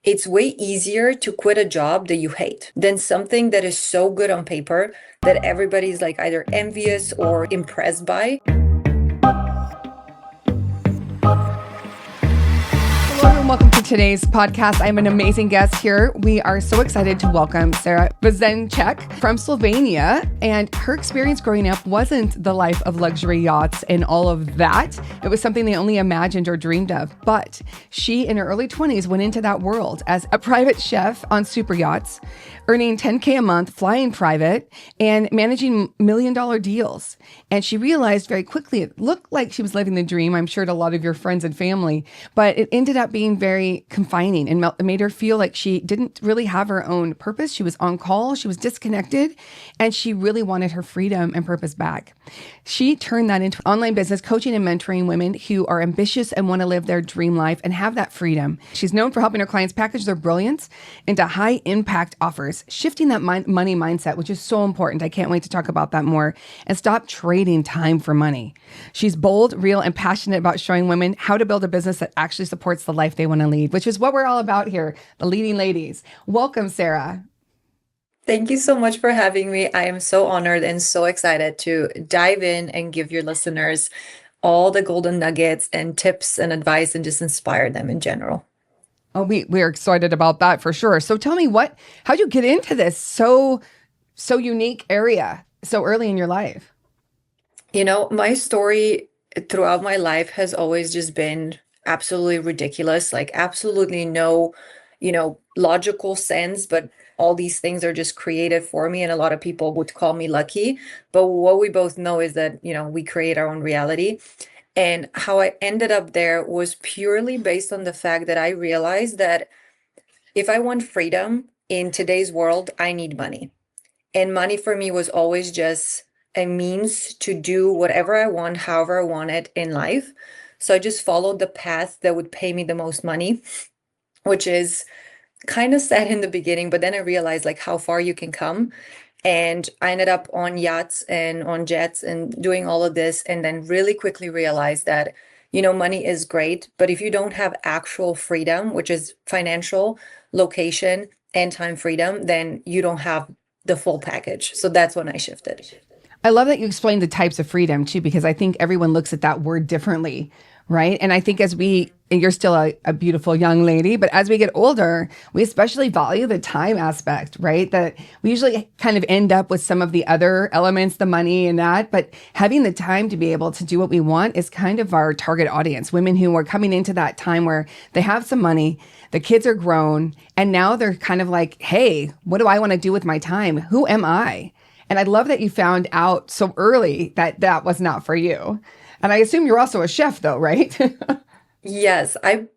it's way easier to quit a job that you hate than something that is so good on paper that everybody's like either envious or impressed by. Hello and welcome to today's podcast. I have an amazing guest here. We are so excited to welcome Sarah Vizenek from Slovenia. And her experience growing up wasn't the life of luxury yachts and all of that. It was something they only imagined or dreamed of. But she, in her early 20s, went into that world as a private chef on super yachts, earning $10K a month, flying private, and managing $1 million deals. And she realized very quickly it looked like she was living the dream, I'm sure to a lot of your friends and family, but it ended up being very confining and made her feel like she didn't really have her own purpose. She was on call, she was disconnected, and she really wanted her freedom and purpose back. She turned that into online business, coaching and mentoring women who are ambitious and want to live their dream life and have that freedom. She's known for helping her clients package their brilliance into high impact offers, shifting that money mindset, which is so important. I can't wait to talk about that more, and stop trading time for money. She's bold, real, and passionate about showing women how to build a business that actually supports the life they want to lead, which is what we're all about here, the leading ladies. Welcome, Sarah. Thank you so much for having me. I am so honored and so excited to dive in and give your listeners all the golden nuggets and tips and advice and just inspire them in general. Oh, we're excited about that for sure. So tell me how'd you get into this so unique area so early in your life? You know, my story throughout my life has always just been absolutely ridiculous, like absolutely no, logical sense, but all these things are just created for me. And a lot of people would call me lucky. But what we both know is that, we create our own reality. And how I ended up there was purely based on the fact that I realized that if I want freedom in today's world, I need money. And money for me was always just a means to do whatever I want, however I want it in life. So I just followed the path that would pay me the most money, which is kind of sad in the beginning, but then I realized like how far you can come. And I ended up on yachts and on jets and doing all of this, and then really quickly realized that, money is great, but if you don't have actual freedom, which is financial, location, and time freedom, then you don't have the full package. So that's when I shifted. I love that you explained the types of freedom too, because I think everyone looks at that word differently, right? And I think and you're still a beautiful young lady, but as we get older, we especially value the time aspect, right? That we usually kind of end up with some of the other elements, the money and that, but having the time to be able to do what we want is kind of our target audience. Women who are coming into that time where they have some money, the kids are grown, and now they're kind of like, hey, what do I want to do with my time? Who am I? And I love that you found out so early that that was not for you. And I assume you're also a chef though, right? Yes, I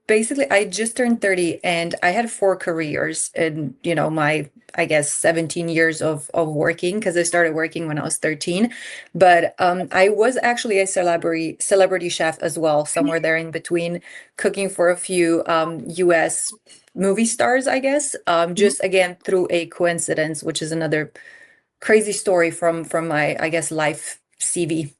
just turned 30 and I had four careers in, my, I guess, 17 years of working because I started working when I was 13. But I was actually a celebrity chef as well, somewhere there in between, cooking for a few US movie stars, I guess, just again through a coincidence, which is another crazy story from my, I guess, life CV.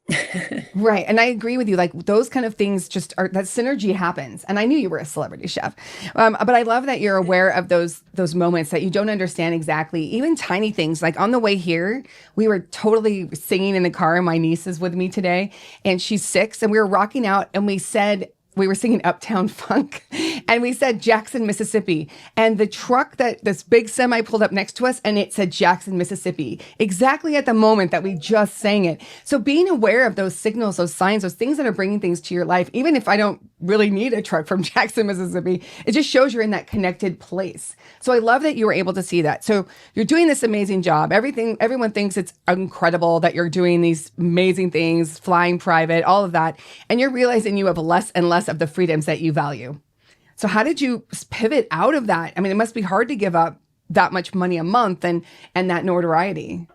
Right. And I agree with you. Like those kind of things just are that synergy happens. And I knew you were a celebrity chef. But I love that you're aware of those moments that you don't understand exactly, even tiny things. Like on the way here, we were totally singing in the car. My niece is with me today and she's 6 and we were rocking out and we were singing Uptown Funk and we said Jackson, Mississippi. And the truck this big semi pulled up next to us and it said Jackson, Mississippi, exactly at the moment that we just sang it. So being aware of those signals, those signs, those things that are bringing things to your life, even if I don't really need a truck from Jackson, Mississippi, it just shows you're in that connected place. So I love that you were able to see that. So you're doing this amazing job. Everyone thinks it's incredible that you're doing these amazing things, flying private, all of that. And you're realizing you have less and less of the freedoms that you value. So how did you pivot out of that? I mean, it must be hard to give up that much money a month and that notoriety.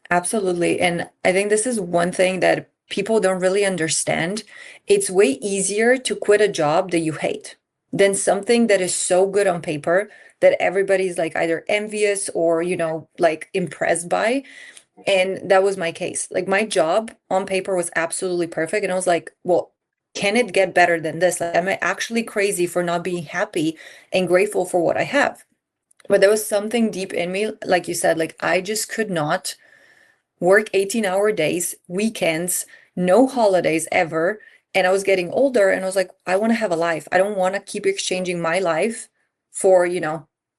Absolutely. And I think this is one thing that people don't really understand. It's way easier to quit a job that you hate than something that is so good on paper that everybody's like either envious or, like impressed by. And that was my case. Like my job on paper was absolutely perfect. And I was like, well, can it get better than this? Like, am I actually crazy for not being happy and grateful for what I have? But there was something deep in me, like you said, like I just could not work 18-hour days, weekends, no holidays ever. And I was getting older and I was like, I want to have a life. I don't want to keep exchanging my life for,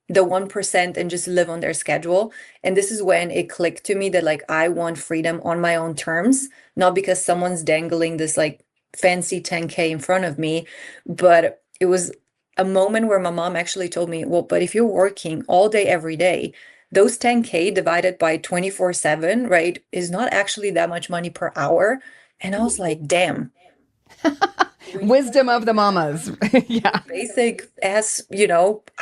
the 1% and just live on their schedule. And this is when it clicked to me that like I want freedom on my own terms, not because someone's dangling this like fancy 10K in front of me, but it was a moment where my mom actually told me, well, but if you're working all day, every day, those 10K divided by 24/7, right, is not actually that much money per hour. And I was like, damn, Wisdom of the mamas. Yeah. basic as,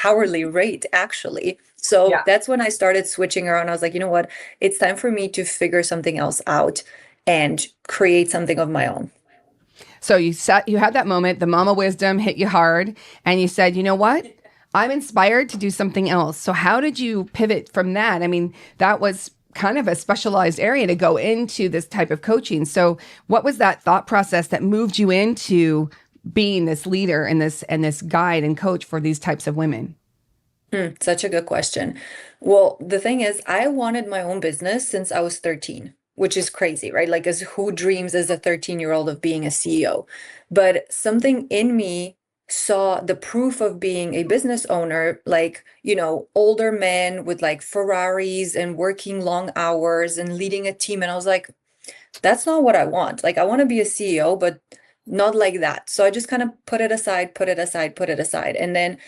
hourly rate actually. So Yeah. that's when I started switching around. I was like, you know what? It's time for me to figure something else out and create something of my own. So you had that moment, the mama wisdom hit you hard, and you said, you know what? I'm inspired to do something else. So how did you pivot from that? I mean, that was kind of a specialized area to go into this type of coaching. So what was that thought process that moved you into being this leader and this guide and coach for these types of women? Such a good question. Well, the thing is, I wanted my own business since I was 13, which is crazy, right? Like, as who dreams as a 13-year-old of being a CEO? But something in me saw the proof of being a business owner, like, older men with like Ferraris and working long hours and leading a team. And I was like, that's not what I want. Like, I want to be a CEO, but not like that. So I just kind of put it aside, put it aside, put it aside. And then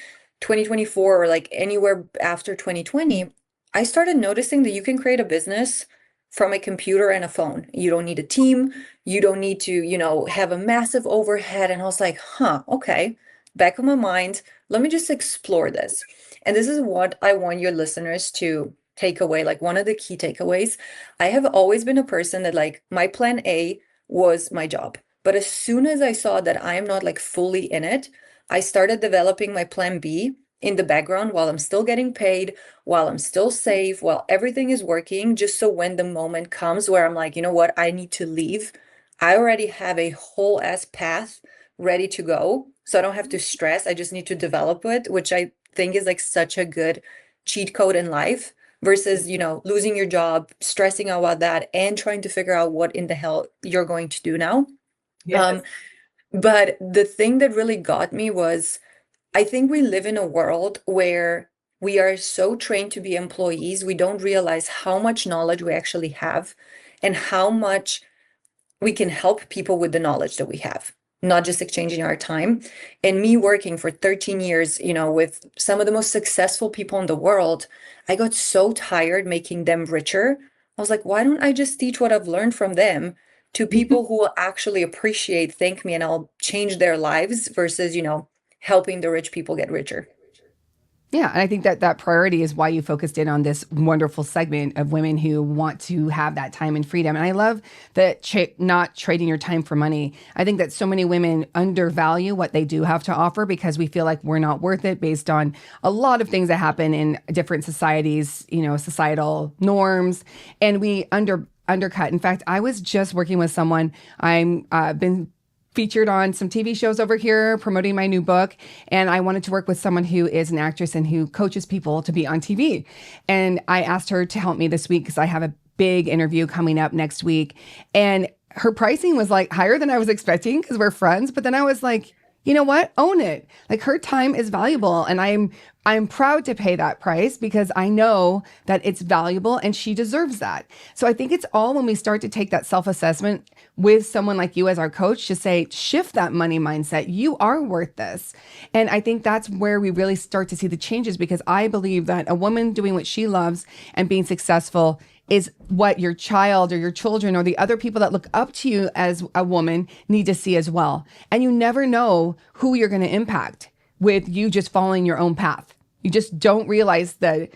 2024, or like anywhere after 2020, I started noticing that you can create a business from a computer and a phone. You don't need a team. You don't need to, have a massive overhead. And I was like, huh, okay. Back of my mind, let me just explore this. And this is what I want your listeners to take away. Like, one of the key takeaways, I have always been a person that like my plan A was my job. But as soon as I saw that I am not like fully in it, I started developing my plan B in the background while I'm still getting paid, while I'm still safe, while everything is working, just so when the moment comes where I'm like, you know what, I need to leave, I already have a whole ass path ready to go. So I don't have to stress. I just need to develop it, which I think is like such a good cheat code in life versus, losing your job, stressing out about that, and trying to figure out what in the hell you're going to do now. Um, Yes. but the thing that really got me was I think we live in a world where we are so trained to be employees, we don't realize how much knowledge we actually have and how much we can help people with the knowledge that we have, not just exchanging our time. And me working for 13 years, with some of the most successful people in the world, I got so tired making them richer. I was like, why don't I just teach what I've learned from them to people who will actually appreciate, thank me, and I'll change their lives versus, helping the rich people get richer. Yeah, and I think that that priority is why you focused in on this wonderful segment of women who want to have that time and freedom. And I love that not trading your time for money. I think that so many women undervalue what they do have to offer because we feel like we're not worth it based on a lot of things that happen in different societies, societal norms, and we undercut. In fact, I was just working with someone. I'm been featured on some TV shows over here promoting my new book. And I wanted to work with someone who is an actress and who coaches people to be on TV. And I asked her to help me this week because I have a big interview coming up next week. And her pricing was like higher than I was expecting because we're friends. But then I was like, you know what? Own it. Like her time is valuable. And I'm proud to pay that price because I know that it's valuable and she deserves that. So I think it's all when we start to take that self-assessment with someone like you as our coach to say, shift that money mindset. You are worth this. And I think that's where we really start to see the changes because I believe that a woman doing what she loves and being successful is what your child or your children or the other people that look up to you as a woman need to see as well. And you never know who you're going to impact with you just following your own path. You just don't realize the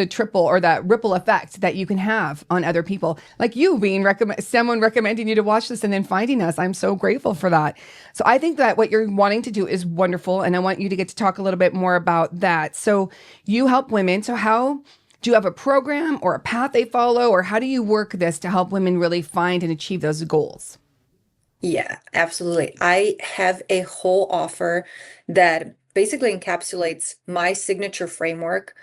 triple or that ripple effect that you can have on other people. Like you being someone recommending you to watch this and then finding us. I'm so grateful for that. So I think that what you're wanting to do is wonderful. And I want you to get to talk a little bit more about that. So you help women. So how do you have a program or a path they follow, or how do you work this to help women really find and achieve those goals? Yeah, absolutely. I have a whole offer that basically encapsulates my signature framework.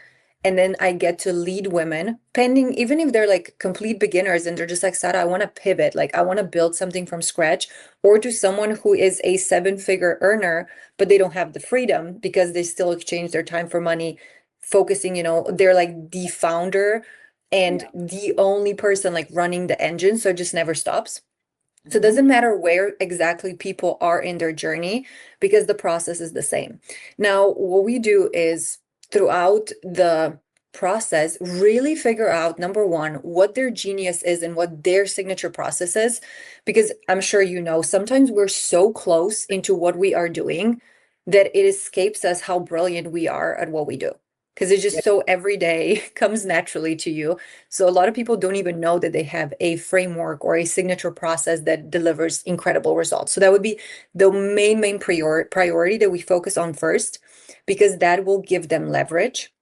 And then I get to lead women, pending, even if they're like complete beginners and they're just like, Sada, I want to pivot, like I want to build something from scratch, or to someone who is a seven-figure earner, but they don't have the freedom because they still exchange their time for money, focusing, they're like the founder and Yeah. the only person like running the engine. So it just never stops. So it Mhm. doesn't matter where exactly people are in their journey because the process is the same. Now, what we do is throughout the process, really figure out number one, what their genius is and what their signature process is. Because I'm sure you know, sometimes we're so close into what we are doing that it escapes us how brilliant we are at what we do. Because it's Yeah. just so every day comes naturally to you. So a lot of people don't even know that they have a framework or a signature process that delivers incredible results. So that would be the main priority that we focus on first, because that will give them leverage.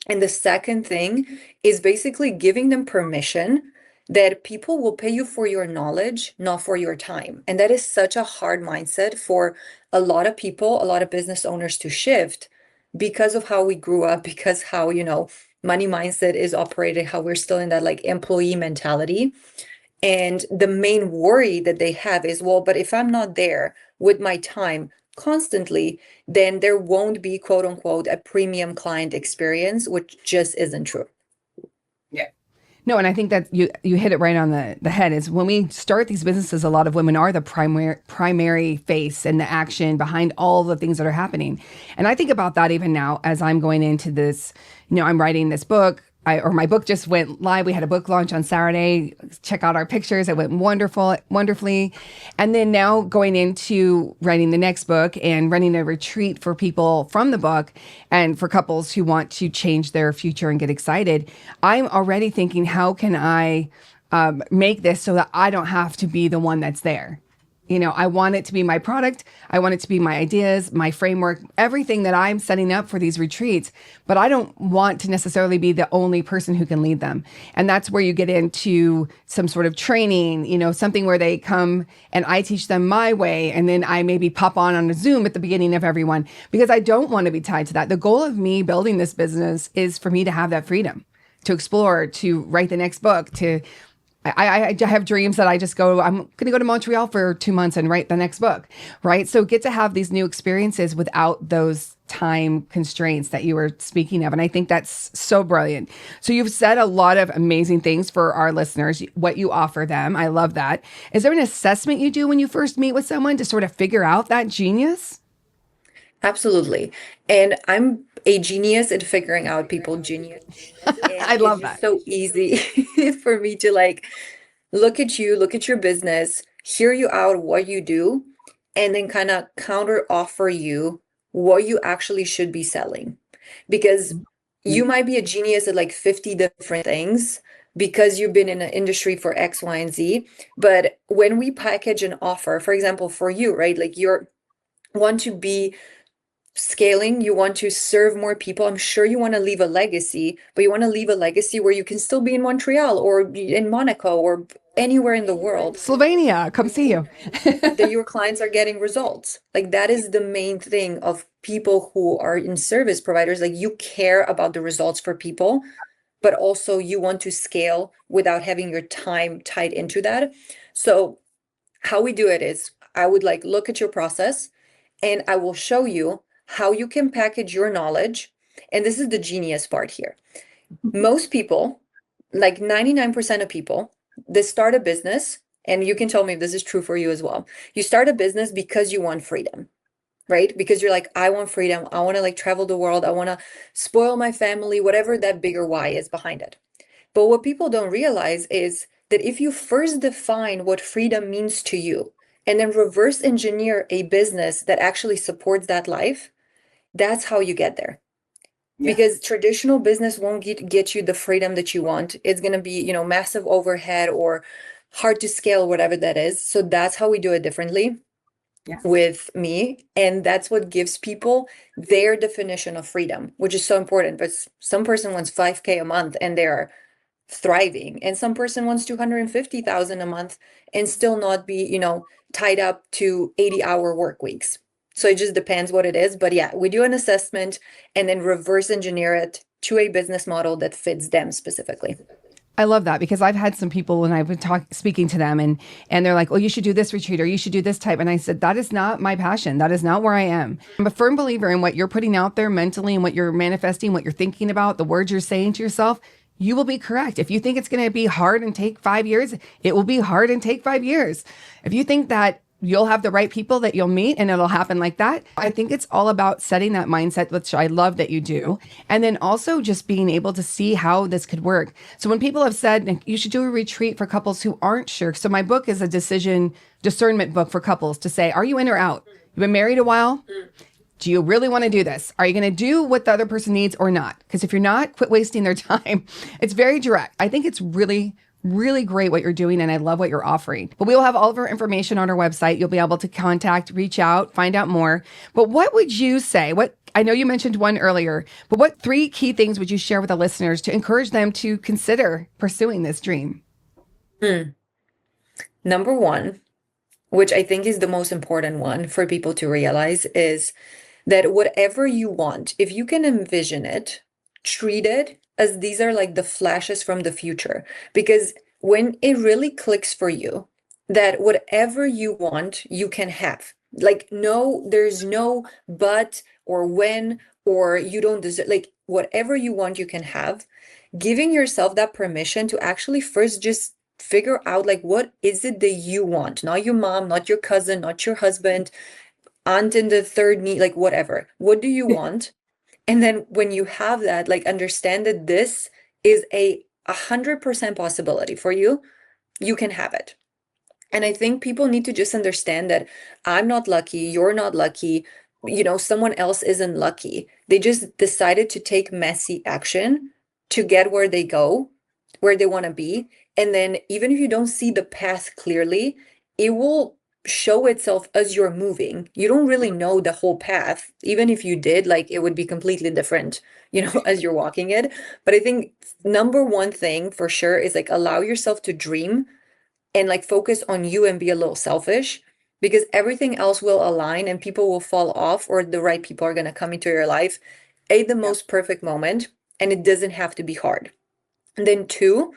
And the second thing is basically giving them permission that people will pay you for your knowledge, not for your time. And that is such a hard mindset for a lot of people, a lot of business owners to shift because of how we grew up, because how, money mindset is operated, how we're still in that like employee mentality. And the main worry that they have is, well, but if I'm not there with my time constantly, then there won't be quote unquote a premium client experience, which just isn't true. Yeah. No, and I think that you hit it right on the head. Is when we start these businesses, a lot of women are the primary face and the action behind all the things that are happening. And I think about that even now as I'm going into this. I'm writing this book. Or my book just went live. We had a book launch on Saturday. Check out our pictures. It went wonderfully. And then now going into writing the next book and running a retreat for people from the book and for couples who want to change their future and get excited. I'm already thinking, how can I make this so that I don't have to be the one that's there? I want it to be my product. I want it to be my ideas, my framework, everything that I'm setting up for these retreats. But I don't want to necessarily be the only person who can lead them. And that's where you get into some sort of training, something where they come and I teach them my way. And then I maybe pop on a Zoom at the beginning of everyone because I don't want to be tied to that. The goal of me building this business is for me to have that freedom to explore, to write the next book, to I have dreams that I'm going to go to Montreal for 2 months and write the next book, right? So get to have these new experiences without those time constraints that you were speaking of. And I think that's so brilliant. So you've said a lot of amazing things for our listeners, what you offer them. I love that. Is there an assessment you do when you first meet with someone to sort of figure out that genius? Absolutely. And I'm a genius at figuring out people geniuses. And I it's love just that. so easy for me to like look at you, look at your business, hear you out what you do, and then kind of counter offer you what you actually should be selling. Because you might be a genius at like 50 different things because you've been in an industry for X, Y, and Z. But when we package an offer, for example, for you, right? Like you're want to be scaling, you want to serve more people. I'm sure you want to leave a legacy, but you want to leave a legacy where you can still be in Montreal or in Monaco or anywhere in the world Slovenia, come see you. that your clients are getting results. Like that is the main thing of people who are in service providers. Like you care about the results for people, but also you want to scale without having your time tied into that. So how we do it is I would like look at your process and I will show you how you can package your knowledge. And this is the genius part here. Most people, like 99% of people, they start a business, and you can tell me if this is true for you as well. You start a business because you want freedom, right? Because you're like, I want freedom. I want to like travel the world. I want to spoil my family, whatever that bigger why is behind it. But what people don't realize is that if you first define what freedom means to you and then reverse engineer a business that actually supports that life, that's how you get there. Yeah. Because traditional business won't get you the freedom that you want. It's going to be, massive overhead or hard to scale, whatever that is. So that's how we do it differently Yeah. with me. And that's what gives people their definition of freedom, which is so important. But some person wants 5K a month and they're thriving, and some person wants 250,000 a month and still not be, tied up to 80-hour work weeks. So it just depends what it is. But yeah, we do an assessment and then reverse engineer it to a business model that fits them specifically. I love that because I've had some people when I've been speaking to them and they're like, "Oh, you should do this retreat or you should do this type." And I said, "That is not my passion. That is not where I am." I'm a firm believer in what you're putting out there mentally and what you're manifesting, what you're thinking about, the words you're saying to yourself. You will be correct. If you think it's going to be hard and take 5 years, it will be hard and take 5 years. If you think that you'll have the right people that you'll meet and it'll happen like that, I think it's all about setting that mindset, which I love that you do. And then also just being able to see how this could work. So when people have said you should do a retreat for couples who aren't sure. So my book is a discernment book for couples to say, are you in or out? You've been married a while? Do you really want to do this? Are you going to do what the other person needs or not? Because if you're not, quit wasting their time. It's very direct. I think it's really great what you're doing, and I love what you're offering. But we will have all of our information on our website. You'll be able to contact, reach out, find out more. But what would you say? I know you mentioned one earlier, but what 3 key things would you share with the listeners to encourage them to consider pursuing this dream? Number one, which I think is the most important one for people to realize, is that whatever you want, if you can envision it, treat it as these are like the flashes from the future. Because when it really clicks for you, that whatever you want, you can have. Like, no, there's no but or when or you don't deserve, like whatever you want, you can have. Giving yourself that permission to actually first just figure out like what is it that you want, not your mom, not your cousin, not your husband, aunt in the third knee, like whatever. What do you want? And then when you have that, like understand that this is a 100% possibility for you, you can have it. And I think people need to just understand that I'm not lucky, you're not lucky, someone else isn't lucky. They just decided to take messy action to get where they go, where they want to be. And then even if you don't see the path clearly, it will show itself as you're moving. You don't really know the whole path. Even if you did, like it would be completely different, as you're walking it. But I think number one thing for sure is like allow yourself to dream and like focus on you and be a little selfish, because everything else will align and people will fall off, or the right people are going to come into your life at the most perfect moment, and it doesn't have to be hard. And then 2,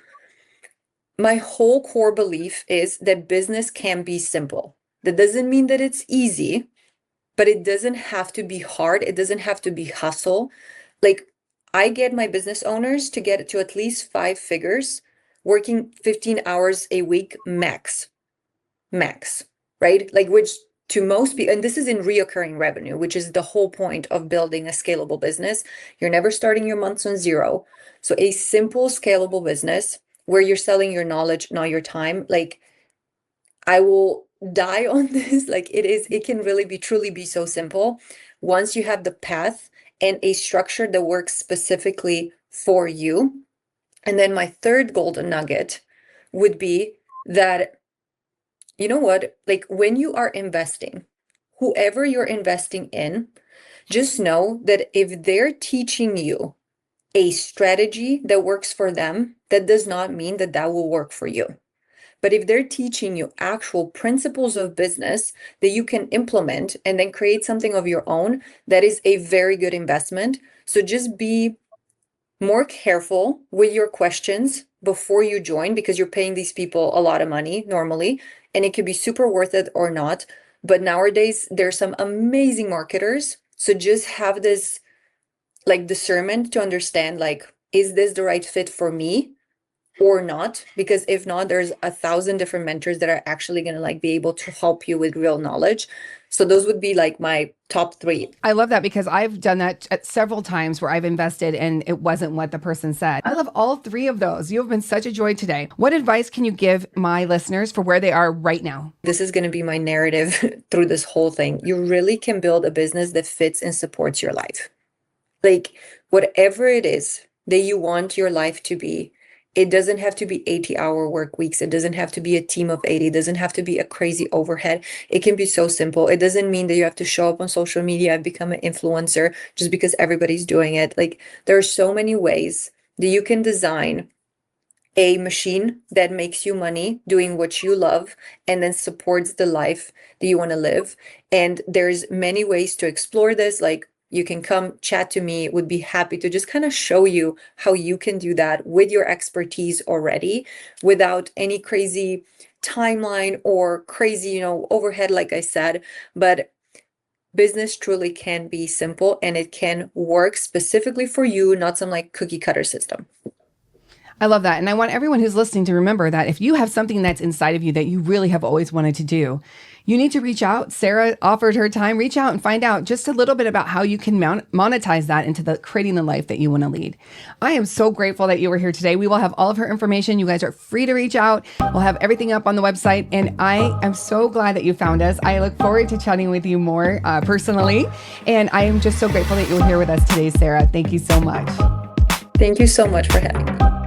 my whole core belief is that business can be simple. That doesn't mean that it's easy, but it doesn't have to be hard. It doesn't have to be hustle. Like I get my business owners to get to at least 5 figures, working 15 hours a week max, right? Like which to most people, and this is in reoccurring revenue, which is the whole point of building a scalable business. You're never starting your months on zero. So a simple scalable business where you're selling your knowledge, not your time. Like I will die on this. Like it can really be truly be so simple once you have the path and a structure that works specifically for you. And then my third golden nugget would be that, you know what, like when you are investing, whoever you're investing in, just know that if they're teaching you a strategy that works for them, that does not mean that that will work for you. But if they're teaching you actual principles of business that you can implement and then create something of your own, that is a very good investment. So just be more careful with your questions before you join, because you're paying these people a lot of money normally, and it could be super worth it or not. But nowadays, there's some amazing marketers. So just have this like discernment to understand, like, is this the right fit for me or not? Because if not, there's 1,000 different mentors that are actually going to like be able to help you with real knowledge. So those would be like my top 3. I love that because I've done that at several times where I've invested and it wasn't what the person said. I love all 3 of those. You have been such a joy today. What advice can you give my listeners for where they are right now? This is going to be my narrative through this whole thing. You really can build a business that fits and supports your life. Like whatever it is that you want your life to be, it doesn't have to be 80-hour work weeks. It doesn't have to be a team of 80. It doesn't have to be a crazy overhead. It can be so simple. It doesn't mean that you have to show up on social media and become an influencer just because everybody's doing it. Like there are so many ways that you can design a machine that makes you money doing what you love and then supports the life that you want to live. And there's many ways to explore this. Like, you can come chat to me, would be happy to just kind of show you how you can do that with your expertise already without any crazy timeline or crazy, overhead, like I said. But business truly can be simple and it can work specifically for you, not some like cookie cutter system. I love that. And I want everyone who's listening to remember that if you have something that's inside of you that you really have always wanted to do, you need to reach out. Sarah offered her time. Reach out and find out just a little bit about how you can monetize that into creating the life that you want to lead. I am so grateful that you were here today. We will have all of her information. You guys are free to reach out. We'll have everything up on the website. And I am so glad that you found us. I look forward to chatting with you more personally. And I am just so grateful that you were here with us today, Sarah. Thank you so much. Thank you so much for having me.